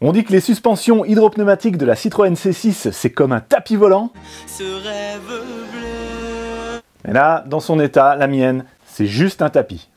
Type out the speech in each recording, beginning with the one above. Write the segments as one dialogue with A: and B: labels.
A: On dit que les suspensions hydropneumatiques de la Citroën C6, c'est comme un tapis volant. Ce rêve bleu. Mais là, dans son état, la mienne, c'est juste un tapis.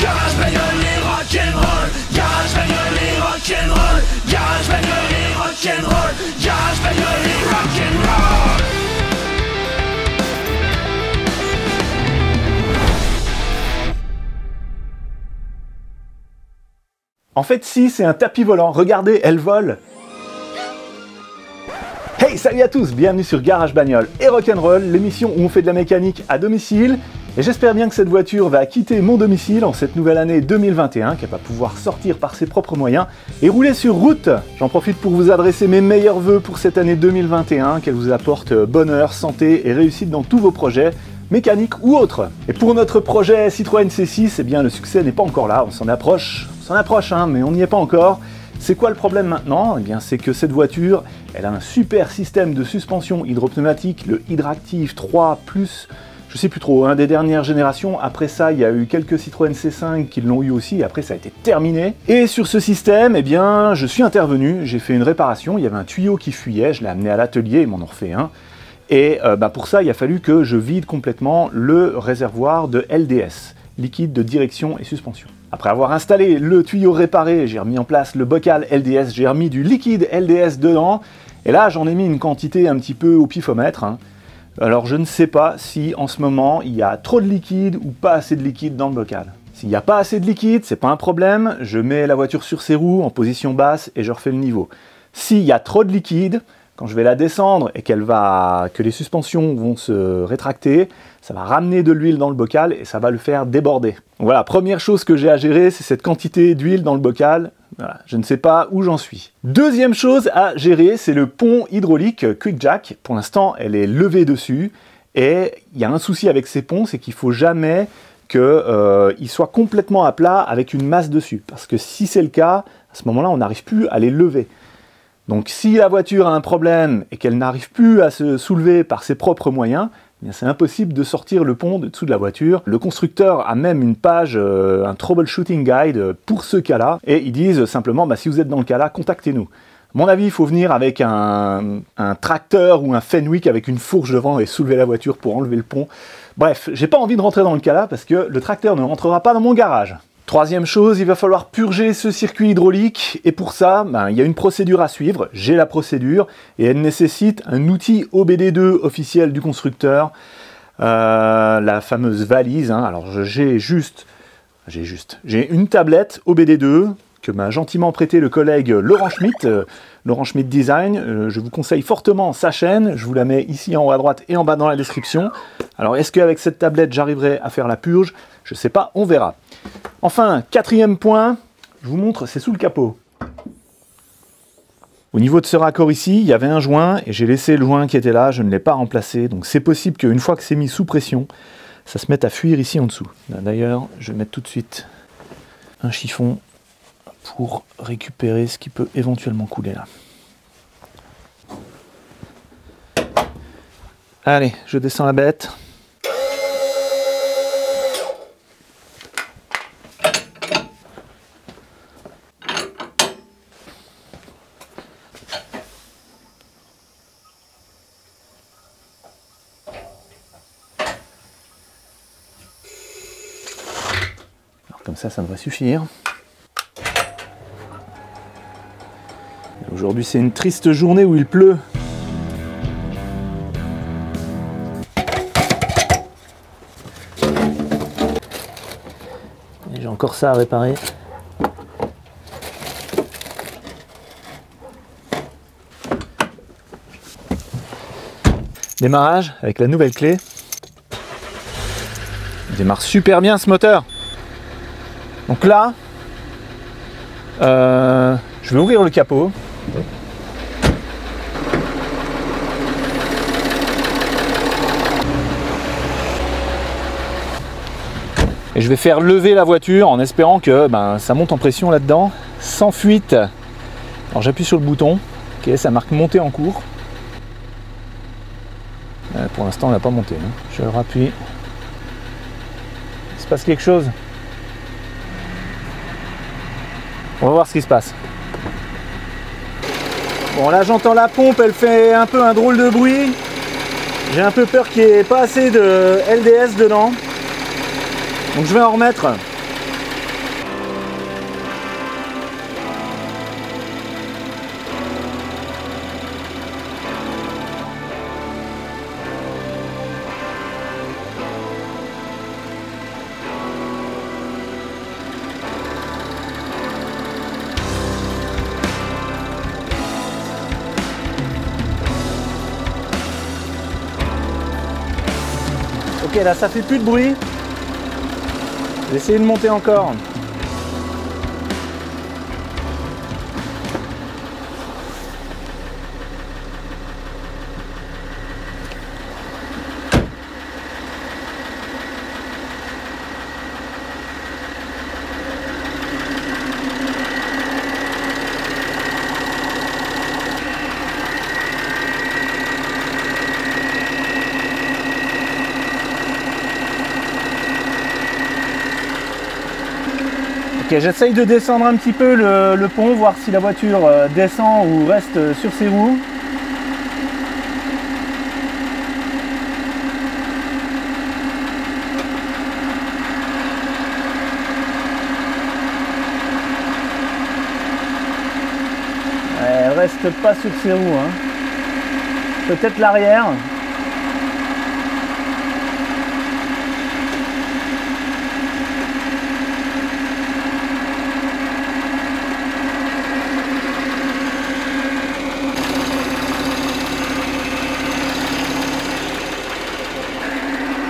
B: Garage bagnole et rock'n'roll, garage bagnole et rock'n'roll, garage bagnole et rock'n'roll, garage bagnole et rock'n'roll.
A: En fait, si, c'est un tapis volant. Regardez, elle vole. Hey, salut à tous, bienvenue sur Garage Bagnole et Rock'n'Roll, l'émission où on fait de la mécanique à domicile. Et j'espère bien que cette voiture va quitter mon domicile en cette nouvelle année 2021, qu'elle va pouvoir sortir par ses propres moyens et rouler sur route. J'en profite pour vous adresser mes meilleurs vœux pour cette année 2021, qu'elle vous apporte bonheur, santé et réussite dans tous vos projets, mécaniques ou autres. Et pour notre projet Citroën C6, eh bien le succès n'est pas encore là, on s'en approche, mais on n'y est pas encore. C'est quoi le problème maintenant? Eh bien, c'est que cette voiture, elle a un super système de suspension hydropneumatique, le Hydractive 3+, je sais plus trop, des dernières générations. Après ça, il y a eu quelques Citroën C5 qui l'ont eu aussi, et après ça a été terminé. Et sur ce système, eh bien, je suis intervenu, j'ai fait une réparation, il y avait un tuyau qui fuyait, je l'ai amené à l'atelier, ils m'en ont refait un. Et pour ça, il a fallu que je vide complètement le réservoir de LDS, liquide de direction et suspension. Après avoir installé le tuyau réparé, j'ai remis en place le bocal LDS, j'ai remis du liquide LDS dedans, et là j'en ai mis une quantité un petit peu au pifomètre. Alors je ne sais pas si en ce moment il y a trop de liquide ou pas assez de liquide dans le bocal. S'il n'y a pas assez de liquide, c'est pas un problème, je mets la voiture sur ses roues en position basse et je refais le niveau. S'il y a trop de liquide, quand je vais la descendre et que les suspensions vont se rétracter, ça va ramener de l'huile dans le bocal et ça va le faire déborder. Donc voilà, première chose que j'ai à gérer, c'est cette quantité d'huile dans le bocal. Voilà, je ne sais pas où j'en suis. Deuxième chose à gérer, c'est le pont hydraulique Quick Jack. Pour l'instant, elle est levée dessus. Et il y a un souci avec ces ponts, c'est qu'il ne faut jamais qu'ils soient complètement à plat avec une masse dessus. Parce que si c'est le cas, à ce moment-là, on n'arrive plus à les lever. Donc si la voiture a un problème et qu'elle n'arrive plus à se soulever par ses propres moyens, c'est impossible de sortir le pont de dessous de la voiture. Le constructeur a même une page, un troubleshooting guide pour ce cas-là, et ils disent simplement, si vous êtes dans le cas-là, contactez-nous. À mon avis, il faut venir avec un tracteur ou un Fenwick avec une fourche devant et soulever la voiture pour enlever le pont. Bref, j'ai pas envie de rentrer dans le cas-là parce que le tracteur ne rentrera pas dans mon garage. Troisième chose, il va falloir purger ce circuit hydraulique, et pour ça, il y a une procédure à suivre. J'ai la procédure, et elle nécessite un outil OBD2 officiel du constructeur, la fameuse valise. Alors j'ai une tablette OBD2 que m'a gentiment prêté le collègue Laurent Schmitt, Laurent Schmitt Design. Je vous conseille fortement sa chaîne, je vous la mets ici en haut à droite et en bas dans la description. Alors est-ce qu'avec cette tablette j'arriverai à faire la purge? Je sais pas, on verra. Enfin, quatrième point, je vous montre, c'est sous le capot. Au niveau de ce raccord ici, il y avait un joint et j'ai laissé le joint qui était là, je ne l'ai pas remplacé. Donc c'est possible qu'une fois que c'est mis sous pression, ça se mette à fuir ici en dessous. D'ailleurs, je vais mettre tout de suite un chiffon pour récupérer ce qui peut éventuellement couler là. Allez, je descends la bête. Comme ça devrait suffire. Aujourd'hui, c'est une triste journée où il pleut. J'ai encore ça à réparer. Démarrage avec la nouvelle clé. Il démarre super bien ce moteur. Donc là, je vais ouvrir le capot. Et je vais faire lever la voiture en espérant que ça monte en pression là-dedans, sans fuite. Alors j'appuie sur le bouton, ok, ça marque monter en cours. Pour l'instant, elle n'a pas monté. Je rappuie. Il se passe quelque chose. On va voir ce qui se passe. Bon, là j'entends la pompe, elle fait un peu un drôle de bruit. J'ai un peu peur qu'il n'y ait pas assez de LDS dedans. Donc je vais en remettre. Ok, là ça fait plus de bruit. Je vais essayer de monter encore. Ok, j'essaye de descendre un petit peu le pont, voir si la voiture descend ou reste sur ses roues. Elle reste pas sur ses roues, hein. Peut-être l'arrière.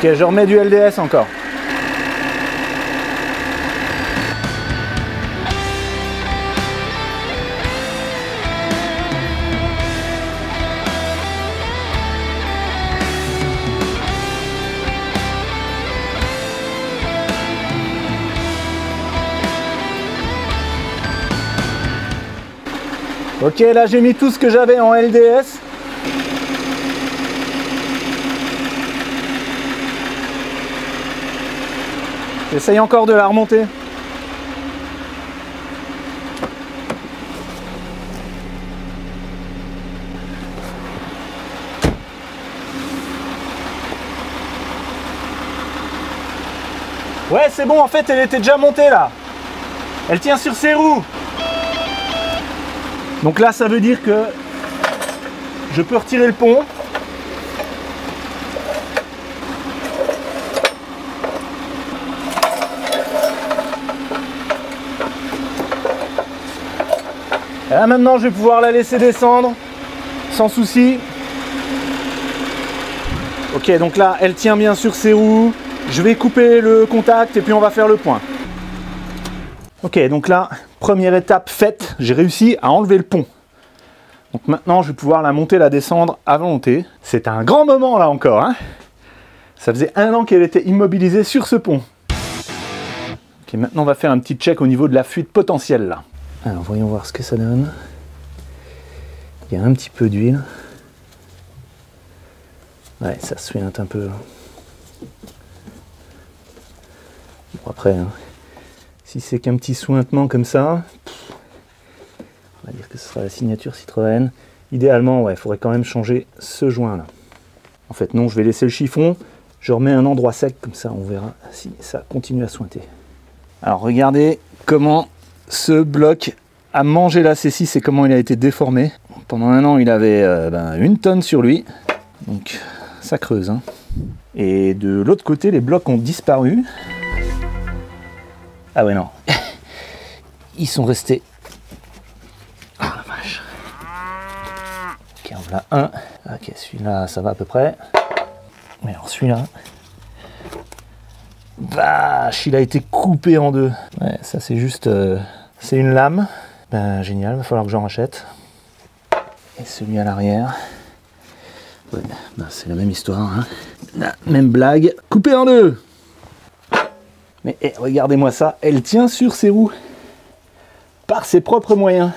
A: Ok, je remets du LDS encore. Ok, là j'ai mis tout ce que j'avais en LDS. J'essaye encore de la remonter. Ouais, c'est bon, en fait, elle était déjà montée là. Elle tient sur ses roues. Donc là, ça veut dire que je peux retirer le pont. Et là maintenant je vais pouvoir la laisser descendre sans souci. Ok, donc là elle tient bien sur ses roues. Je vais couper le contact et puis on va faire le point. Ok, donc là, première étape faite, j'ai réussi à enlever le pont. Donc maintenant je vais pouvoir la monter, la descendre à volonté. C'est un grand moment là encore, hein. Ça faisait 1 an qu'elle était immobilisée sur ce pont. Ok, maintenant on va faire un petit check au niveau de la fuite potentielle là. Alors voyons voir ce que ça donne. Il y a un petit peu d'huile. Ouais, ça suinte un peu. Bon après, hein, si c'est qu'un petit suintement comme ça, on va dire que ce sera la signature Citroën. Idéalement, ouais, il faudrait quand même changer ce joint là. En fait non, je vais laisser le chiffon. Je remets un endroit sec, comme ça on verra si ça continue à suinter. Alors regardez comment ce bloc a mangé la C6 et comment il a été déformé. Pendant 1 an, il avait 1 tonne sur lui. Donc ça creuse, hein. Et de l'autre côté, les blocs ont disparu. Ah ouais, non. Ils sont restés. Ah la vache. Ok, en voilà un. Ok, celui-là, ça va à peu près. Mais alors celui-là... Vache, il a été coupé en 2. Ouais, ça c'est juste... c'est une lame. Ben génial, va falloir que j'en rachète. Et celui à l'arrière... Ouais, ben, c'est la même histoire, hein. La même blague. Coupé en 2. Mais regardez-moi ça, elle tient sur ses roues. Par ses propres moyens.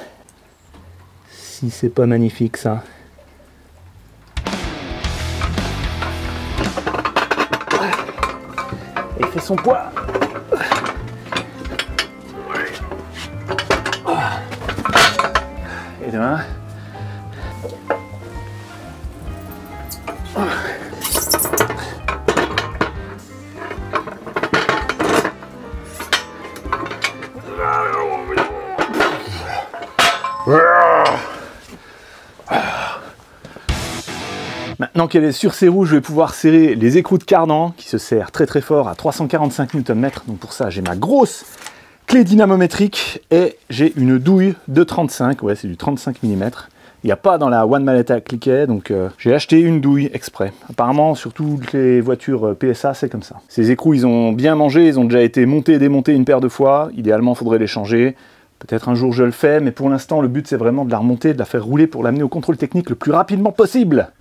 A: Si c'est pas magnifique ça. Il fait son poids. les deux mains. Maintenant qu'elle est sur ses roues, je vais pouvoir serrer les écrous de cardan qui se serrent très très fort à 345 Nm. Donc pour ça, j'ai ma grosse clé dynamométrique et j'ai une douille de 35, ouais c'est du 35 mm. Il n'y a pas dans la One Mallet à cliquet, donc j'ai acheté une douille exprès. Apparemment, sur toutes les voitures PSA, c'est comme ça. Ces écrous, ils ont bien mangé, ils ont déjà été montés et démontés une paire de fois. Idéalement, il faudrait les changer. Peut-être un jour je le fais, mais pour l'instant, le but c'est vraiment de la remonter, de la faire rouler pour l'amener au contrôle technique le plus rapidement possible.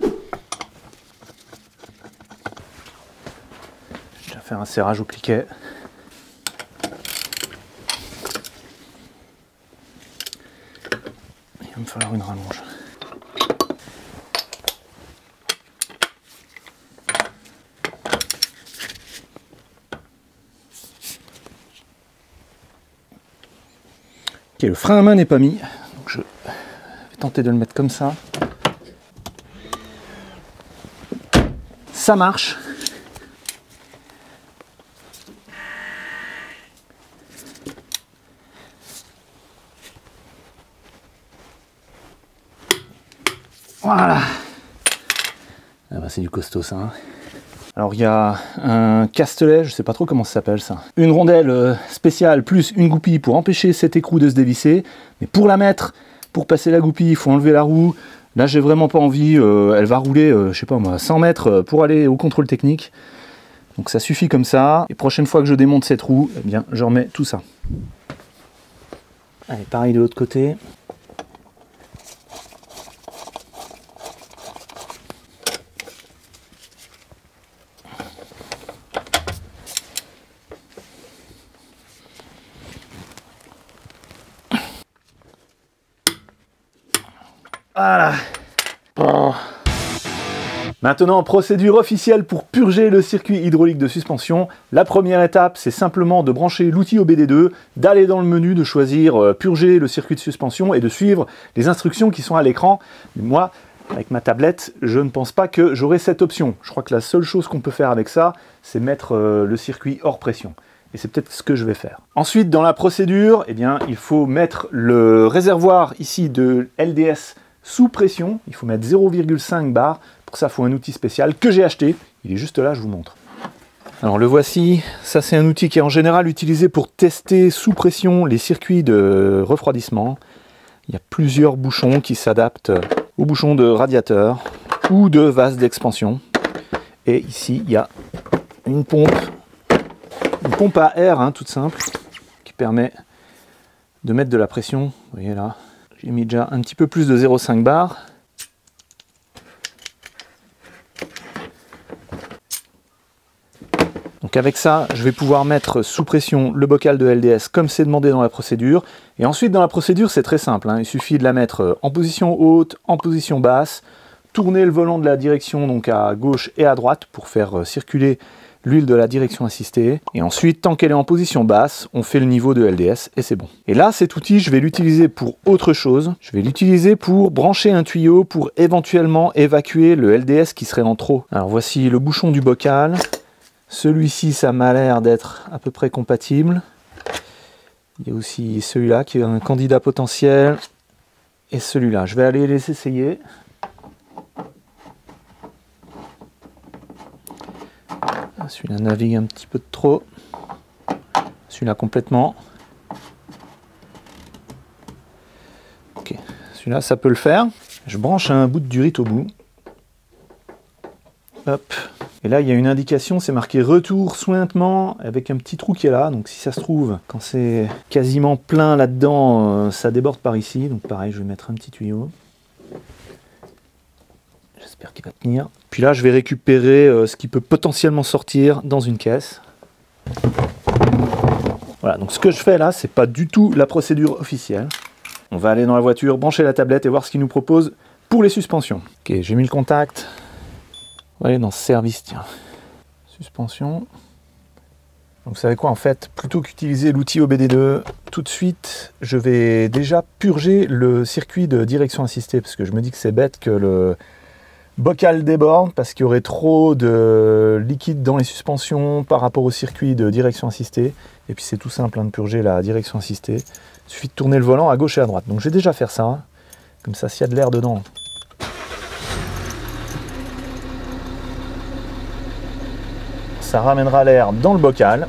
A: Je vais faire un serrage au cliquet. Il va me falloir une rallonge. Ok, le frein à main n'est pas mis, donc je vais tenter de le mettre comme ça. Ça marche. Voilà. Ah bah, c'est du costaud ça. Hein. Alors il y a un castelet, je sais pas trop comment ça s'appelle ça. Une rondelle spéciale plus une goupille pour empêcher cet écrou de se dévisser. Mais pour la mettre, pour passer la goupille, il faut enlever la roue. Là j'ai vraiment pas envie, elle va rouler, je sais pas moi, 100 mètres pour aller au contrôle technique. Donc ça suffit comme ça. Et prochaine fois que je démonte cette roue, eh bien je remets tout ça. Allez, pareil de l'autre côté. Voilà. Oh. Maintenant, procédure officielle pour purger le circuit hydraulique de suspension. La première étape, c'est simplement de brancher l'outil OBD2, d'aller dans le menu, de choisir purger le circuit de suspension et de suivre les instructions qui sont à l'écran. Moi, avec ma tablette, je ne pense pas que j'aurai cette option. Je crois que la seule chose qu'on peut faire avec ça, c'est mettre le circuit hors pression. Et c'est peut-être ce que je vais faire. Ensuite, dans la procédure, eh bien, il faut mettre le réservoir ici de LDS sous pression. Il faut mettre 0,5 bar. Pour ça, il faut un outil spécial que j'ai acheté. Il est juste là, je vous montre. Alors le voici. Ça, c'est un outil qui est en général utilisé pour tester sous pression les circuits de refroidissement. Il y a plusieurs bouchons qui s'adaptent aux bouchons de radiateur ou de vase d'expansion. Et ici, il y a une pompe à air, hein, toute simple, qui permet de mettre de la pression. Vous voyez là, j'ai mis déjà un petit peu plus de 0,5 bar. Donc avec ça, je vais pouvoir mettre sous pression le bocal de LDS comme c'est demandé dans la procédure. Et ensuite, dans la procédure, c'est très simple, hein. Il suffit de la mettre en position haute, en position basse, tourner le volant de la direction donc à gauche et à droite pour faire circuler l'huile de la direction assistée. Et ensuite, tant qu'elle est en position basse, on fait le niveau de LDS et c'est bon. Et là, cet outil, je vais l'utiliser pour autre chose. Je vais l'utiliser pour brancher un tuyau pour éventuellement évacuer le LDS qui serait en trop. Alors voici le bouchon du bocal. Celui-ci, ça m'a l'air d'être à peu près compatible. Il y a aussi celui-là qui est un candidat potentiel. Et celui-là, je vais aller les essayer. Celui-là navigue un petit peu de trop. Celui-là complètement. Ok, celui-là ça peut le faire. Je branche un bout de durite au bout. Hop. Et là il y a une indication, c'est marqué retour sointement avec un petit trou qui est là. Donc si ça se trouve, quand c'est quasiment plein là-dedans, ça déborde par ici. Donc pareil, je vais mettre un petit tuyau. J'espère qu'il va tenir. Puis là, je vais récupérer ce qui peut potentiellement sortir dans une caisse. Voilà, donc ce que je fais là, c'est pas du tout la procédure officielle. On va aller dans la voiture, brancher la tablette et voir ce qu'il nous propose pour les suspensions. Ok, j'ai mis le contact. On va aller dans service, tiens. Suspension. Donc vous savez quoi, en fait, plutôt qu'utiliser l'outil OBD2, tout de suite, je vais déjà purger le circuit de direction assistée, parce que je me dis que c'est bête que le bocal déborde, parce qu'il y aurait trop de liquide dans les suspensions par rapport au circuit de direction assistée. Et puis c'est tout simple hein, de purger la direction assistée. Il suffit de tourner le volant à gauche et à droite. Donc je vais déjà faire ça, comme ça s'il y a de l'air dedans. Ça ramènera l'air dans le bocal.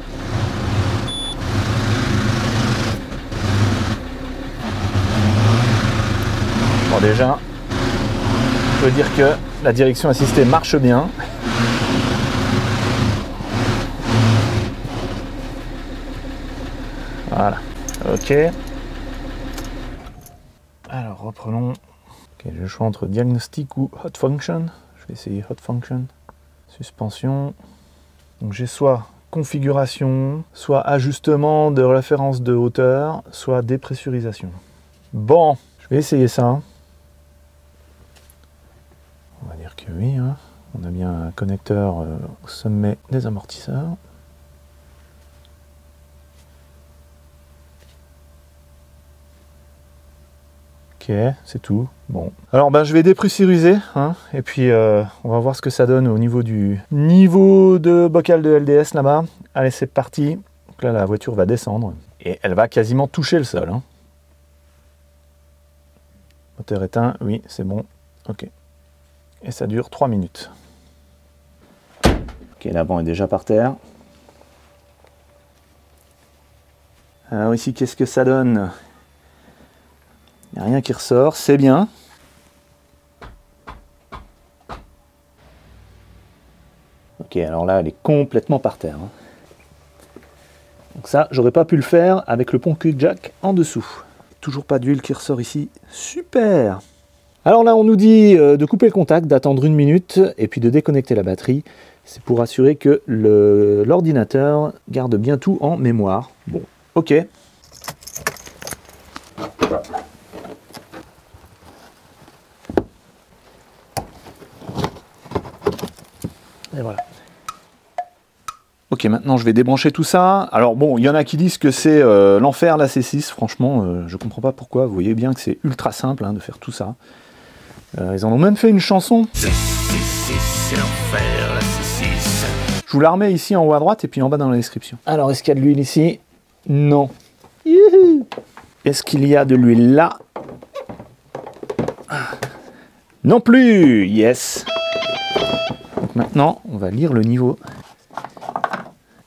A: Bon déjà, je peux dire que la direction assistée marche bien. Voilà, ok. Alors reprenons. Okay, j'ai le choix entre diagnostic ou hot function. Je vais essayer hot function. Suspension. Donc j'ai soit configuration, soit ajustement de référence de hauteur, soit dépressurisation. Bon, je vais essayer ça. On va dire que oui, hein. On a bien un connecteur au sommet des amortisseurs. Ok, c'est tout. Bon. Alors ben, je vais dépressuriser, hein, et puis on va voir ce que ça donne au niveau du niveau de bocal de LDS là-bas. Allez, c'est parti. Donc là, la voiture va descendre et elle va quasiment toucher le sol. Hein. Moteur éteint, oui, c'est bon. Ok. Et ça dure 3 minutes. Ok, l'avant est déjà par terre. Alors ici, qu'est-ce que ça donne ? Il n'y a rien qui ressort, c'est bien. Ok, alors là, elle est complètement par terre. Hein. Donc ça, j'aurais pas pu le faire avec le pont quick jack en dessous. Toujours pas d'huile qui ressort ici. Super! Alors là, on nous dit de couper le contact, d'attendre 1 minute et puis de déconnecter la batterie. C'est pour assurer que l'ordinateur garde bien tout en mémoire. Bon, ok. Et voilà. Ok, maintenant je vais débrancher tout ça. Alors bon, il y en a qui disent que c'est l'enfer la C6. Franchement, je comprends pas pourquoi. Vous voyez bien que c'est ultra simple hein, de faire tout ça. Ils en ont même fait une chanson. Je vous la remets ici en haut à droite et puis en bas dans la description. Alors, est-ce qu'il y a de l'huile ici? Non. Est-ce qu'il y a de l'huile là? Non plus. Yes. Donc maintenant, on va lire le niveau.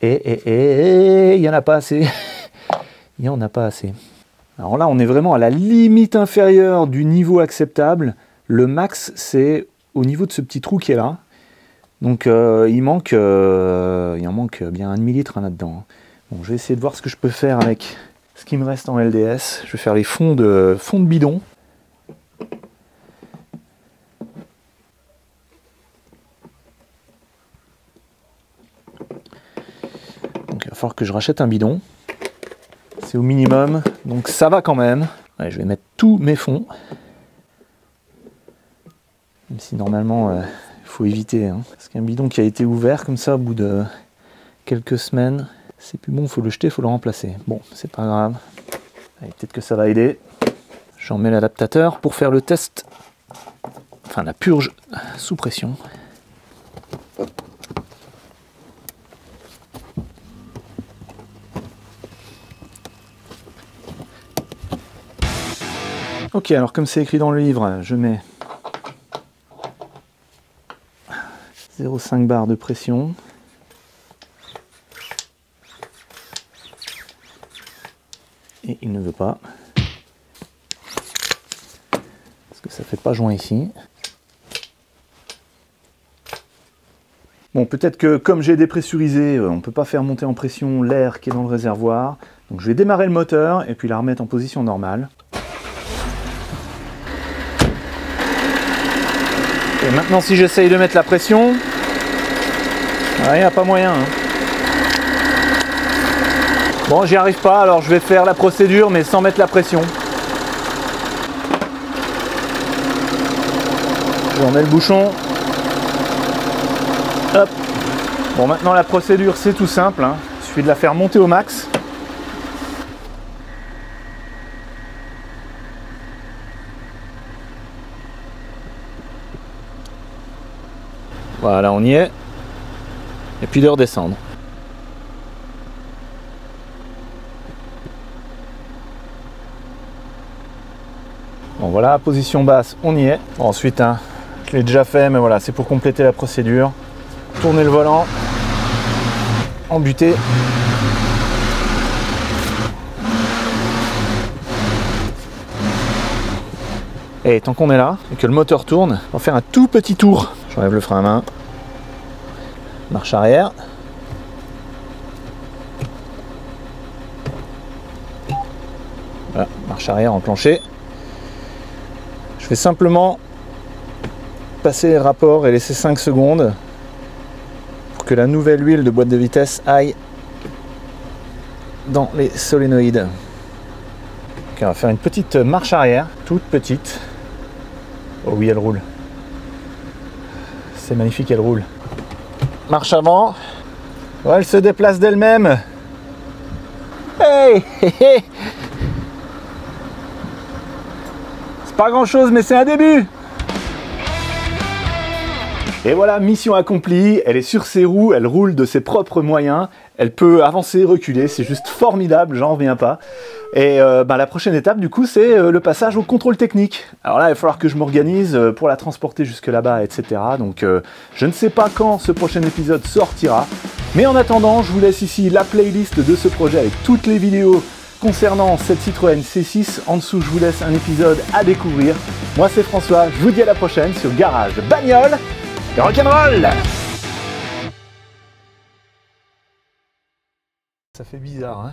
A: Et il n'y en a pas assez. Il n'y en a pas assez. Alors là, on est vraiment à la limite inférieure du niveau acceptable. Le max, c'est au niveau de ce petit trou qui est là. Donc il en manque bien un demi-litre là-dedans. Bon, je vais essayer de voir ce que je peux faire avec ce qui me reste en LDS. Je vais faire les fonds de bidon. Donc il va falloir que je rachète un bidon. C'est au minimum, donc ça va quand même. Ouais, je vais mettre tous mes fonds. Même si normalement, il faut éviter. Hein. Parce qu'un bidon qui a été ouvert comme ça au bout de quelques semaines, c'est plus bon, il faut le jeter, il faut le remplacer. Bon, c'est pas grave. Peut-être que ça va aider. J'en mets l'adaptateur pour faire le test. Enfin, la purge sous pression. Ok, alors comme c'est écrit dans le livre, je mets 0,5 bar de pression. Et il ne veut pas. Parce que ça ne fait pas joint ici. Bon, peut-être que comme j'ai dépressurisé, on ne peut pas faire monter en pression l'air qui est dans le réservoir. Donc je vais démarrer le moteur et puis la remettre en position normale. Et maintenant, si j'essaye de mettre la pression, il n'y a pas moyen. Hein. Bon, j'y arrive pas, alors je vais faire la procédure, mais sans mettre la pression. Je remets le bouchon. Hop. Bon, maintenant la procédure, c'est tout simple. Hein. Il suffit de la faire monter au max. Voilà, on y est. Et puis de redescendre. Bon voilà, position basse, on y est. Bon, ensuite, hein, je l'ai déjà fait, mais voilà, c'est pour compléter la procédure. Tourner le volant, embuter. Et tant qu'on est là, et que le moteur tourne, on va faire un tout petit tour. J'enlève le frein à main. Marche arrière. Voilà, marche arrière enclenchée. Je vais simplement passer les rapports et laisser 5 secondes pour que la nouvelle huile de boîte de vitesse aille dans les solénoïdes. Ok, on va faire une petite marche arrière, toute petite. Oh oui, elle roule. C'est magnifique, elle roule. Marche avant. Ouais, elle se déplace d'elle-même. Hey, hey, hey. C'est pas grand-chose, mais c'est un début. Et voilà, mission accomplie. Elle est sur ses roues, elle roule de ses propres moyens. Elle peut avancer, reculer, c'est juste formidable, j'en reviens pas. Et la prochaine étape, du coup, c'est le passage au contrôle technique. Alors là, il va falloir que je m'organise pour la transporter jusque là-bas, etc. Donc, je ne sais pas quand ce prochain épisode sortira. Mais en attendant, je vous laisse ici la playlist de ce projet avec toutes les vidéos concernant cette Citroën C6. En dessous, je vous laisse un épisode à découvrir. Moi, c'est François, je vous dis à la prochaine sur Garage Bagnole et Rock'n'Roll. Ça fait bizarre, hein.